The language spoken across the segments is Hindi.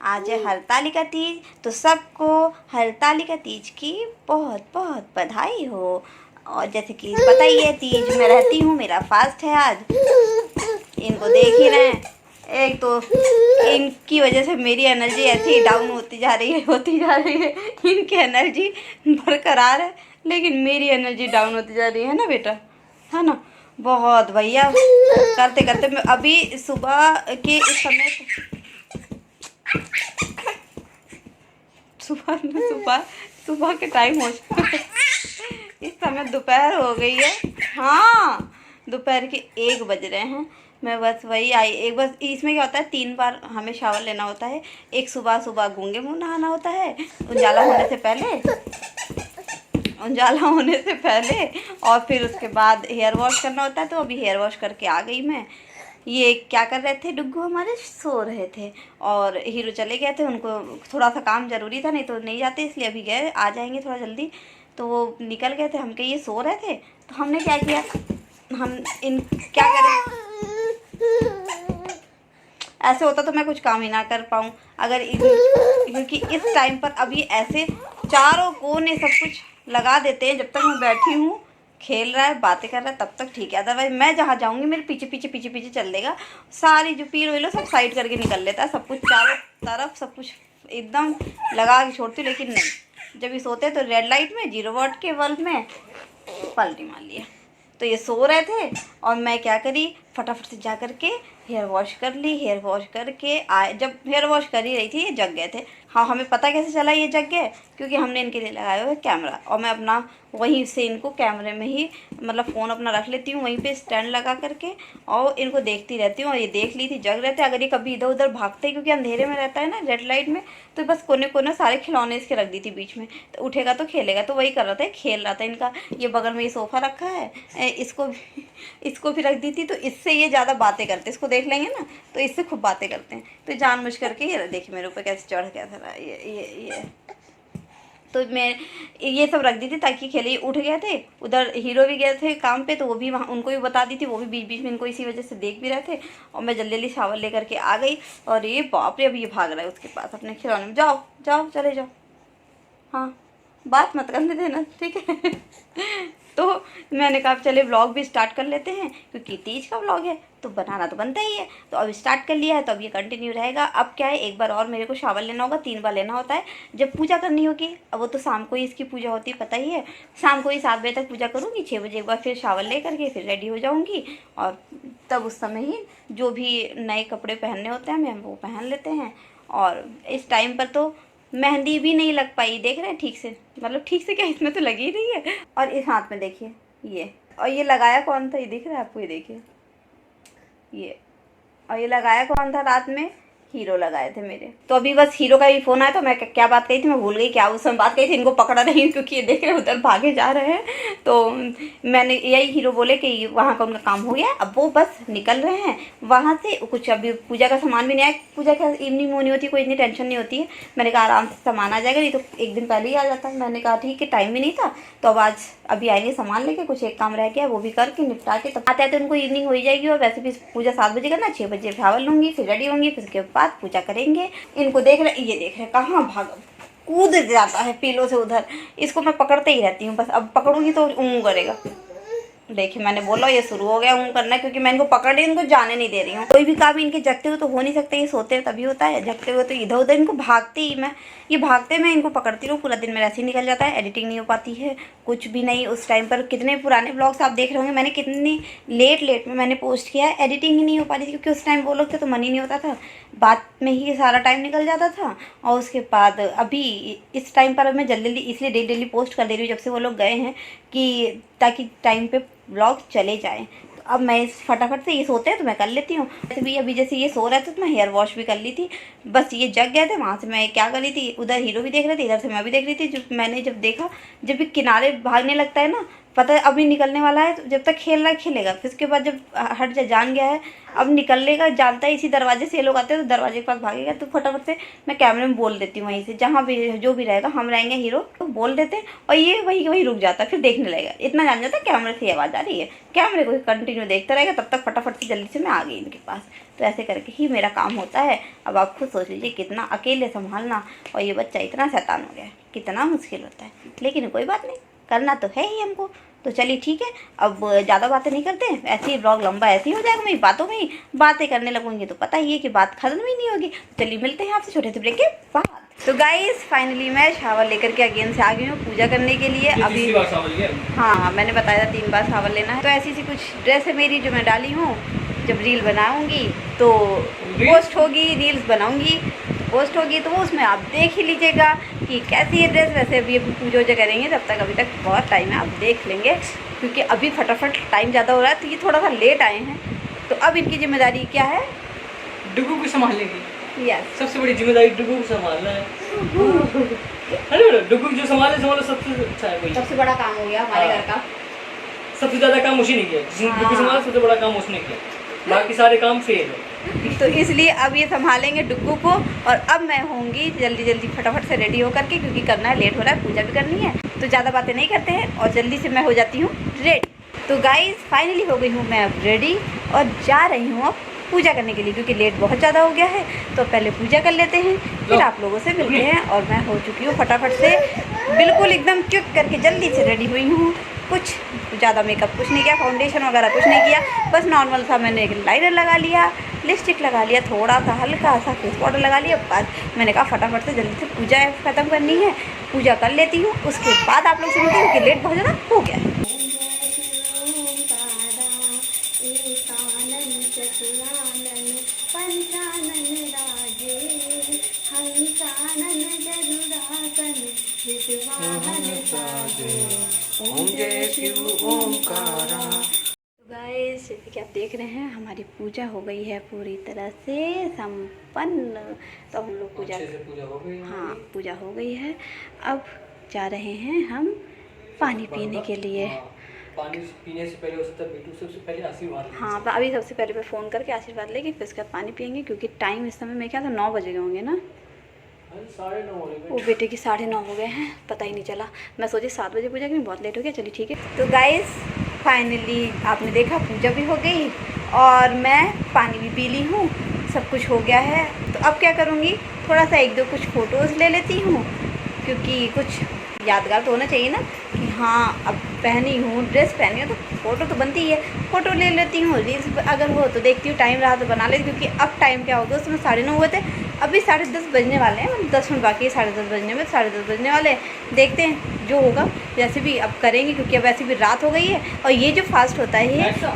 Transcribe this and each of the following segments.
आज है हरतालिका तीज, तो सबको हरतालिका तीज की बहुत बहुत बधाई हो। और जैसे कि पता ही है तीज में रहती हूँ, मेरा फास्ट है आज। इनको देख ही रहे हैं, एक तो इनकी वजह से मेरी एनर्जी ऐसे ही डाउन होती जा रही है। इनकी एनर्जी बरकरार है लेकिन मेरी एनर्जी डाउन होती जा रही है ना बेटा, है ना। बहुत भैया करते करते मैं अभी सुबह के इस समय सुबह सुबह के टाइम हो इस समय दोपहर हो गई है। हाँ, दोपहर के 1 बज रहे हैं। मैं बस वही आई, एक बस इसमें क्या होता है 3 बार हमें शावर लेना होता है। एक सुबह सुबह गूंगे मुंह नहाना होता है उजाला होने से पहले और फिर उसके बाद हेयर वॉश करना होता है। तो अभी हेयर वॉश करके आ गई मैं। ये क्या कर रहे थे, डुग्गू हमारे सो रहे थे और हीरो चले गए थे, उनको थोड़ा सा काम ज़रूरी था, नहीं तो नहीं जाते, इसलिए अभी गए, आ जाएंगे थोड़ा जल्दी। तो वो निकल गए थे, हम कहे ये सो रहे थे तो हमने क्या किया, हम इन क्या करें, ऐसे होता तो मैं कुछ काम ही ना कर पाऊँ अगर क्योंकि इस टाइम पर अभी ऐसे चारों कोने सब कुछ लगा देते हैं। जब तक मैं बैठी हूँ, खेल रहा है, बातें कर रहा है, तब तक ठीक है। अदरवाइज मैं जहाँ जाऊँगी मेरे पीछे पीछे पीछे पीछे चल देगा। सारी जो पीलो वीलो सब साइड करके निकल लेता है, सब कुछ चारों तरफ सब कुछ एकदम लगा के छोड़ती हूँ। लेकिन नहीं, जब ये सोते तो रेड लाइट में 0 वाट के बल्ब में पलटी मार लिया। तो ये सो रहे थे और मैं क्या करी, फटाफट से जा करके हेयर वॉश कर ली। हेयर वॉश करके आए, जब हेयर वॉश कर ही रही थी ये जग गए थे। हाँ, हमें पता कैसे चला ये जग गए, क्योंकि हमने इनके लिए लगाया हुआ है कैमरा और मैं अपना वहीं से इनको कैमरे में ही मतलब फ़ोन अपना रख लेती हूँ वहीं पे स्टैंड लगा करके और इनको देखती रहती हूँ। और ये देख ली थी, जग रहे थे। अगर ये कभी इधर उधर भागते, क्योंकि अंधेरे में रहता है ना रेड लाइट में, तो बस कोने कोने सारे खिलौने इसके रख दी थी बीच में, तो उठेगा तो खेलेगा। तो वही कर रहा था, खेल रहा था इनका। ये बगल में ये सोफ़ा रखा है, इसको भी रख दी थी। तो इससे ये ज़्यादा बातें करते, इसको देख लेंगे ना तो इससे खूब बातें करते हैं। तो जानबूझ करके ये देखिए मेरे ऊपर कैसे चढ़ गया था ये तो मैं ये सब रख दी थी ताकि खेले। उठ गए थे, उधर हीरो भी गए थे काम पे, तो वो भी वहाँ उनको भी बता दी थी, वो भी बीच बीच में इनको इसी वजह से देख भी रहे थे। और मैं जल्दी जल्दी शावर लेकर के आ गई और ये बाप रे, अभी ये भाग रहा है उसके पास अपने खिलौने में। जाओ जाओ चले जाओ, हाँ बात मत करने देना, ठीक है। तो मैंने कहा चले व्लॉग भी स्टार्ट कर लेते हैं, क्योंकि तीज का व्लॉग है तो बनाना तो बनता ही है। तो अब स्टार्ट कर लिया है तो अब ये कंटिन्यू रहेगा। अब क्या है, एक बार और मेरे को शावर लेना होगा, 3 बार लेना होता है जब पूजा करनी होगी। अब वो तो शाम को ही इसकी पूजा होती है, पता ही है। शाम को ही 7 बजे तक पूजा करूँगी, 6 बजे एक बार फिर शावर ले करके फिर रेडी हो जाऊँगी। और तब उस समय ही जो भी नए कपड़े पहनने होते हैं हम वो पहन लेते हैं। और इस टाइम पर तो मेहंदी भी नहीं लग पाई, देख रहे हैं ठीक से, मतलब ठीक से क्या, इसमें तो लगी रही है। और इस हाथ में देखिए ये, और ये लगाया कौन था ये दिख रहा है आपको, ये देखिए ये। और ये लगाया कौन था रात में, हीरो लगाए थे मेरे। तो अभी बस हीरो का भी फ़ोन आया, तो मैं क्या बात कही थी मैं भूल गई, क्या उस समय बात कही थी, इनको पकड़ा नहीं क्योंकि ये देख रहे उधर भागे जा रहे हैं। तो मैंने यही, हीरो बोले कि वहाँ का उनका काम हो गया, अब वो बस निकल रहे हैं वहाँ से। कुछ अभी पूजा का सामान भी नहीं आया, पूजा का इवनिंग में होनी होती है, कोई इतनी टेंशन नहीं होती है। मैंने कहा आराम से सामान आ जाएगा, नहीं तो एक दिन पहले ही आ जाता है। मैंने कहा ठीक है, टाइम भी नहीं था तो अब आज अभी आएंगे सामान लेके, कुछ एक काम रह गया वो भी करके निपटा के तब आते आते उनको इवनिंग हो ही जाएगी। और वैसे भी पूजा 7 बजे करना, 6 बजे शावर लूँगी, फिर रेडी होंगी, फिर उसके बाद पूजा करेंगे। इनको देख रहे, ये देख रहे कहाँ भाग कूद जाता है पीलो से उधर। इसको मैं पकड़ते ही रहती हूँ, बस अब पकड़ूंगी तो ऊँ करेगा। देखिए मैंने बोला ये शुरू हो गया ऊँ करना, क्योंकि मैं इनको पकड़ रही हूँ, इनको जाने नहीं दे रही हूँ। कोई भी काम इनके जगते हुए तो हो नहीं सकते, ये सोते हुए तभी होता है, जगते हुए तो इधर उधर इनको भागते ही मैं ये भागते मैं इनको पकड़ती रहूँ, पूरा दिन मेरा ऐसे ही निकल जाता है। एडिटिंग नहीं हो पाती है, कुछ भी नहीं। उस टाइम पर कितने पुराने ब्लॉग्स आप देख रहे होंगे, मैंने कितनी लेट में मैंने पोस्ट किया है, एडिटिंग ही नहीं हो पा रही थी, क्योंकि उस टाइम वो लोग थे तो मन ही नहीं होता था, बात में ही सारा टाइम निकल जाता था। और उसके बाद अभी इस टाइम पर मैं जल्दी जल्दी इसलिए डेली पोस्ट कर दे रही हूँ जब से वो लोग गए हैं, कि ताकि टाइम पे ब्लॉग चले जाएं। तो अब मैं फटाफट से, ये सोते हैं तो मैं कर लेती हूँ। वैसे भी अभी जैसे ये सो रहे थे तो मैं हेयर वॉश भी कर ली थी, बस ये जग गए थे। वहाँ से मैं क्या कर रही थी, उधर हीरो भी देख रहे थे, इधर से मैं भी देख रही थी। जब मैंने देखा, जब भी किनारे भागने लगता है ना पता है अभी निकलने वाला है, तो जब तक खेल रहा है खेलेगा, फिर उसके बाद जब हट जा जान गया है अब निकलेगा, जानता है इसी दरवाजे से ये लोग आते हैं तो दरवाजे के पास भागेगा। तो फटाफट से मैं कैमरे में बोल देती हूँ, वहीं से जहाँ भी जो भी रहेगा, हम रहेंगे हीरो तो बोल देते हैं और ये वही वही रुक जाता है, फिर देखने लगेगा। इतना जान जाता है कैमरे से आवाज़ आ रही है, कैमरे को कंटिन्यू देखता रहेगा, तब तक फटाफट से जल्दी से मैं आ गई इनके पास। तो ऐसे करके ही मेरा काम होता है। अब आप खुद सोच लीजिए कितना अकेले संभालना, और ये बच्चा इतना शैतान हो गया है, कितना मुश्किल होता है, लेकिन कोई बात नहीं, करना तो है ही हमको। तो चलिए ठीक है, अब ज़्यादा बातें नहीं करते हैं, ऐसे ही ब्लॉग लंबा ऐसे ही हो जाएगा, मेरी बातों में ही बातें करने लगूंगी तो पता ही है कि बात खत्म ही नहीं होगी। चलिए मिलते हैं आपसे छोटे से ब्रेक के बाद। तो गाइस फाइनली मैं शावर लेकर के अगेन से आ गई हूँ पूजा करने के लिए। अभी हाँ मैंने बताया था 3 बार शावर लेना है। तो ऐसी सी कुछ ड्रेस है मेरी जो मैं डाली हूँ, जब रील बनाऊँगी तो पोस्ट होगी, रील्स बनाऊँगी पोस्ट होगी तो वो उसमें आप देख ही लीजिएगा कि कैसी है ड्रेस। वैसे अभी पूजा वूजा करेंगे, तब तक अभी तक बहुत टाइम है, आप देख लेंगे, क्योंकि अभी फटाफट टाइम ज़्यादा हो रहा है तो ये थोड़ा सा लेट आए हैं। तो अब इनकी जिम्मेदारी क्या है, डुगू को संभालेगी। यस सबसे बड़ी जिम्मेदारी डुगू को संभालना है। अरे डुगू जो संभाले सबसे अच्छा है। सबसे बड़ा काम हो गया हमारे घर का, सबसे ज़्यादा काम उसी ने किया, जिसने डुगू संभाला सबसे बड़ा काम उसने किया, बाकी सारे काम फेल है। तो इसलिए अब ये संभालेंगे डुग्गू को। और अब मैं होंगी जल्दी जल्दी फटाफट से रेडी होकर के, क्योंकि करना है, लेट हो रहा है, पूजा भी करनी है। तो ज़्यादा बातें नहीं करते हैं और जल्दी से मैं हो जाती हूँ रेडी। तो गाइस फाइनली हो गई हूँ मैं अब रेडी और जा रही हूँ अब पूजा करने के लिए, क्योंकि लेट बहुत ज़्यादा हो गया है। तो पहले पूजा कर लेते हैं, फिर आप लोगों से मिलते हैं। और मैं हो चुकी हूँ फटाफट से बिल्कुल एकदम क्विक करके जल्दी से रेडी हुई हूँ। कुछ ज़्यादा मेकअप कुछ नहीं किया, फाउंडेशन वगैरह कुछ नहीं किया, बस नॉर्मल सा मैंने एक लाइनर लगा लिया, लिपस्टिक लगा लिया, थोड़ा सा हल्का सा फेस पाउडर लगा लिया। बस मैंने कहा फटाफट से जल्दी से पूजा ख़त्म करनी है, पूजा कर लेती हूँ, उसके बाद आप लोग से मिलते हैं, क्योंकि लेट बहुत ज़्यादा हो गया है। गाइस जैसे कि आप देख रहे हैं हमारी पूजा हो गई है पूरी तरह से संपन्न। तो हम लोग पूजा हो गई, हाँ पूजा हो गई है। अब जा रहे हैं हम पानी पीने के लिए। पानी पीने से पहले सबसे पहले आशीर्वाद। हाँ अभी सबसे पहले मैं फ़ोन करके आशीर्वाद लेके फिर उसके बाद पानी पियेंगे, क्योंकि टाइम इस समय मेरे ख्याल से 9 बजे गए होंगे ना। 9:30 हो गए। वो बेटे की 9:30 हो गए हैं, पता ही नहीं चला। मैं सोची 7 बजे पूजा करें, बहुत लेट हो गया। चलिए ठीक है। तो गाइस फाइनली आपने देखा पूजा भी हो गई और मैं पानी भी पी ली हूँ, सब कुछ हो गया है। तो अब क्या करूँगी, थोड़ा सा 1-2 कुछ फ़ोटोज़ ले लेती हूँ, क्योंकि कुछ यादगार तो होना चाहिए ना कि हाँ अब पहनी हूँ, ड्रेस पहनी हूँ तो फ़ोटो तो बनती ही है। फ़ोटो ले लेती हूँ, रील्स अगर हो तो देखती हूँ, टाइम रहा तो बना लेती, क्योंकि अब टाइम क्या हो गया, उसमें 9:30 हुए थे, अभी 10:30 बजने वाले हैं, 10 मिनट बाकी है 10:30 बजने में, 10:30 बजने वाले हैं। देखते हैं जो होगा, जैसे भी अब करेंगे, क्योंकि अब वैसे भी रात हो गई है। और ये जो फास्ट होता है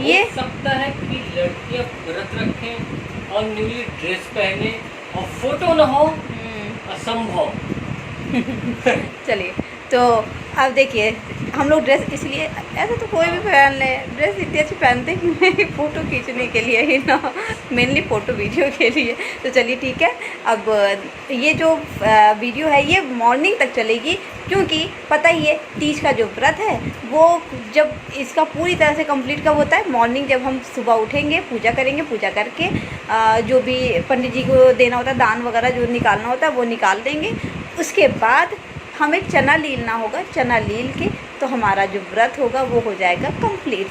ये हो सकता है कि लड़कियां व्रत रखें और न्यूली ड्रेस पहने और फोटो न हो, असंभव। चलिए तो अब देखिए हम लोग ड्रेस इसलिए, ऐसा तो कोई भी पहन ले, ड्रेस इतनी अच्छी पहनते हैं कि मैं फ़ोटो खींचने के लिए ही ना, मेनली फ़ोटो वीडियो के लिए। तो चलिए ठीक है। अब ये जो वीडियो है ये मॉर्निंग तक चलेगी, क्योंकि पता ही है तीज का जो व्रत है वो जब इसका पूरी तरह से कंप्लीट कब होता है, मॉर्निंग जब हम सुबह उठेंगे, पूजा करेंगे, पूजा करके जो भी पंडित जी को देना होता है, दान वगैरह जो निकालना होता है वो निकाल देंगे। उसके बाद हमें चना लीलना होगा, चना लील के तो हमारा जो व्रत होगा वो हो जाएगा कंप्लीट।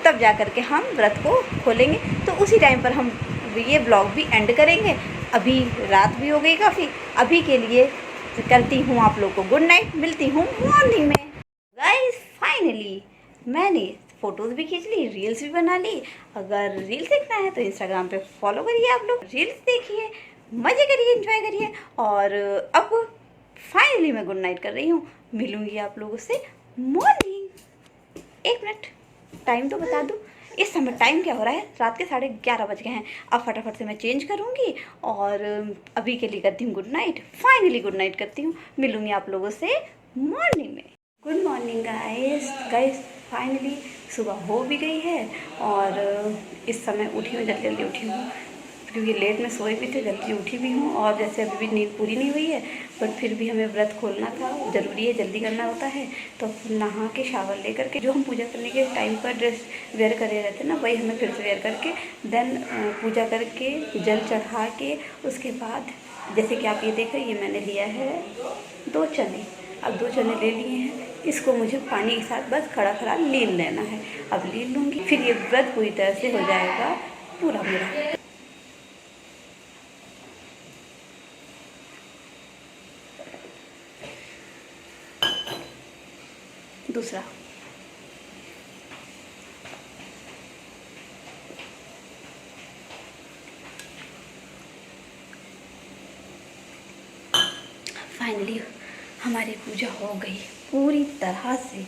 तब जा कर के हम व्रत को खोलेंगे। तो उसी टाइम पर हम ये ब्लॉग भी एंड करेंगे। अभी रात भी हो गई काफ़ी, अभी के लिए करती हूँ आप लोग को गुड नाइट, मिलती हूँ मॉर्निंग में। गाइस फाइनली मैंने फ़ोटोज़ भी खींच ली, रील्स भी बना ली। अगर रील्स देखना है तो इंस्टाग्राम पे फॉलो करिए, आप लोग रील्स देखिए, मज़े करिए, एंजॉय करिए। और अब फाइनली मैं गुड नाइट कर रही हूँ, मिलूँगी आप लोगों से मॉर्निंग। 1 मिनट टाइम तो बता दूँ, इस समय टाइम क्या हो रहा है, रात के 11:30 बज गए हैं। अब फटाफट से मैं चेंज करूँगी और अभी के लिए करती हूँ good night, finally good night करती हूँ, मिलूँगी आप लोगों से मॉर्निंग में। गुड मॉर्निंग गाइस फाइनली सुबह हो भी गई है और इस समय उठी हूँ, जल्दी जल्दी उठी हूँ, क्योंकि लेट में सोए भी थे, जल्दी उठी भी हूँ और जैसे अभी भी नींद पूरी नहीं हुई है, बट फिर भी हमें व्रत खोलना था, ज़रूरी है, जल्दी करना होता है। तो नहा के शावर ले करके जो हम पूजा करने के टाइम पर ड्रेस वेयर करे रहते हैं ना, वही हमें फिर से वेयर करके देन पूजा करके जल चढ़ा के उसके बाद जैसे कि आप ये देख रहे हैं, ये मैंने लिया है 2 चने। अब 2 चने ले लिए हैं, इसको मुझे पानी के साथ बस खड़ा खड़ा लीन लेना है। अब लीन लूँगी, फिर ये व्रत पूरी तरह से हो जाएगा पूरा मेरा। दूसरा फाइनली हमारी पूजा हो गई, पूरी तरह से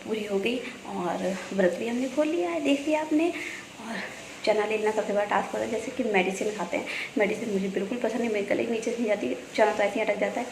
पूरी हो गई और व्रत भी हमने खोल लिया है, देख लिया आपने। और चना लेना सबसे बड़ा टास्क होता है, जैसे कि मेडिसिन खाते हैं, मेडिसिन मुझे बिल्कुल पसंद नहीं, मेरे गले के नीचे नहीं जाती, चना तो ऐसे ही अटक जाता है।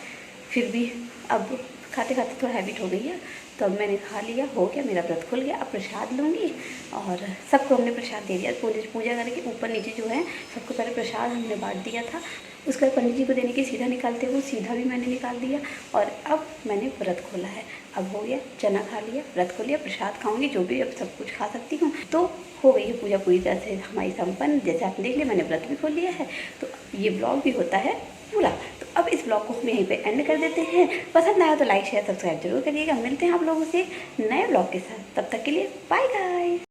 फिर भी अब खाते खाते थोड़ा हैबिट हो गई है, तो अब मैंने खा लिया, हो गया, मेरा व्रत खुल गया। अब प्रसाद लूँगी और सबको हमने प्रसाद दे दिया। पूजा करके ऊपर नीचे जो है सबको पहले प्रसाद हमने बांट दिया था, उसके बाद पंडित जी को देने के सीधा निकालते हुए सीधा भी मैंने निकाल दिया। और अब मैंने व्रत खोला है, अब हो गया, चना खा लिया, व्रत खोल लिया, प्रसाद खाऊंगी, जो भी अब सब कुछ खा सकती हूँ। तो हो गई है पूजा पूरी तरह से हमारी संपन्न। जैसे आपने देख लिया, मैंने व्रत भी खोल लिया है, तो ये ब्लॉग भी होता है पूरा। तो अब इस ब्लॉग को हम यहीं पे एंड कर देते हैं। पसंद आया तो लाइक शेयर सब्सक्राइब जरूर करिएगा। मिलते हैं आप लोगों से नए ब्लॉग के साथ, तब तक के लिए बाय गाइस।